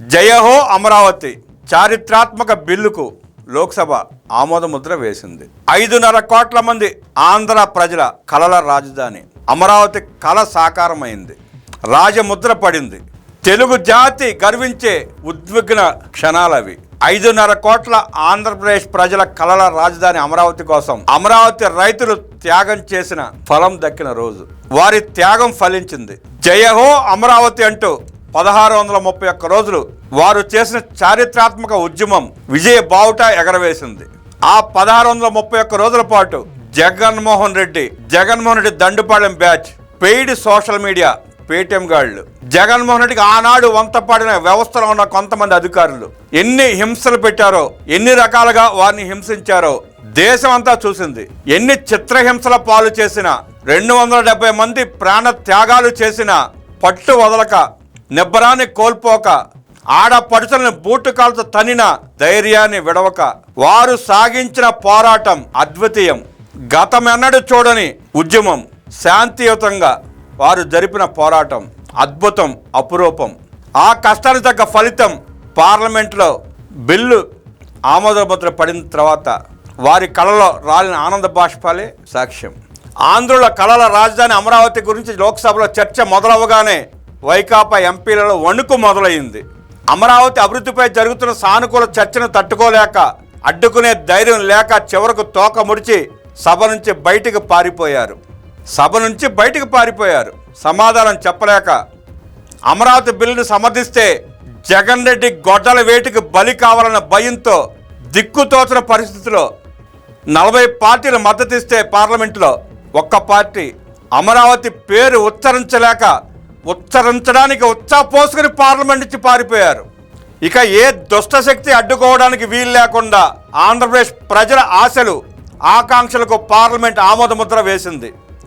జయహో అమరావతి చారిత్రాత్మక బిల్లుకు లోక్సభ ఆమోదముద్ర వేసింది. 5.5 కోట్ల మంది ఆంధ్ర ప్రజల కలల రాజధాని అమరావతి కల సాకారమైంది. రాజముద్ర పడింది. తెలుగు జాతి గర్వించే ఉద్విగ్న క్షణాలవి. 5.5 కోట్ల ఆంధ్రప్రదేశ్ ప్రజల కలల రాజధాని అమరావతి కోసం అమరావతి రైతులు త్యాగం చేసిన ఫలం దక్కిన రోజు. వారి త్యాగం ఫలించింది. జయహో అమరావతి అంటూ 1631 రోజులు వారు చేసిన చారిత్రాత్మక ఉద్యమం విజయ బావుట ఎగరవేసింది. ఆ 1631 రోజుల పాటు Jaganmohan Reddy Dandupalem batch, paid social media Paytm గాళ్ళు, జగన్మోహన్ రెడ్డికి ఆనాడు వంతపాడిన వ్యవస్థలో ఉన్న కొంతమంది అధికారులు ఎన్ని హింసలు పెట్టారో, ఎన్ని రకాలుగా వారిని హింసించారో దేశం అంతా చూసింది. ఎన్ని చిత్రహింసల పాలు చేసిన, 270 మంది ప్రాణ త్యాగాలు చేసిన, పట్టు వదలక నిబ్బరాన్ని కోల్పోక, ఆడపడుచులను బూటుకాలతో తనిన ధైర్యాన్ని విడవక వారు సాగించిన పోరాటం అద్వితీయం. గతమెన్నడూ చూడని ఉద్యమం. శాంతియుతంగా వారు జరిపిన పోరాటం అద్భుతం, అపురూపం. ఆ కష్టానికి తగ్గ ఫలితం పార్లమెంట్లో బిల్లు ఆమోదముద్ర పడిన తర్వాత వారి కళలో రాలిన ఆనంద బాష్పాలే సాక్ష్యం. ఆంధ్రుల కళల రాజధాని అమరావతి గురించి లోక్సభలో చర్చ మొదలవగానే వైకాపా ఎంపీలలో వణుకు మొదలైంది. అమరావతి అభివృద్ధిపై జరుగుతున్న సానుకూల చర్చను తట్టుకోలేక, అడ్డుకునే ధైర్యం లేక చివరకు తోక ముడిచి సభ నుంచి బయటికి పారిపోయారు. సమాధానం చెప్పలేక అమరావతి బిల్లును సమర్థిస్తే జగన్ రెడ్డి గొడ్డల వేటికి బలి కావాలన్న భయంతో దిక్కుతోచిన పరిస్థితిలో 40 పార్టీలు మద్దతిస్తే పార్లమెంటులో ఒక్క పార్టీ అమరావతి పేరు ఉచ్చరించడానికి ఉచ్చాపోసుకుని పార్లమెంట్ నుంచి పారిపోయారు. ఇక ఏ దుష్టశక్తి అడ్డుకోవడానికి వీలు లేకుండా ఆంధ్రప్రదేశ్ ప్రజల ఆశలు, ఆకాంక్షలకు పార్లమెంట్ ఆమోదముద్ర వేసింది.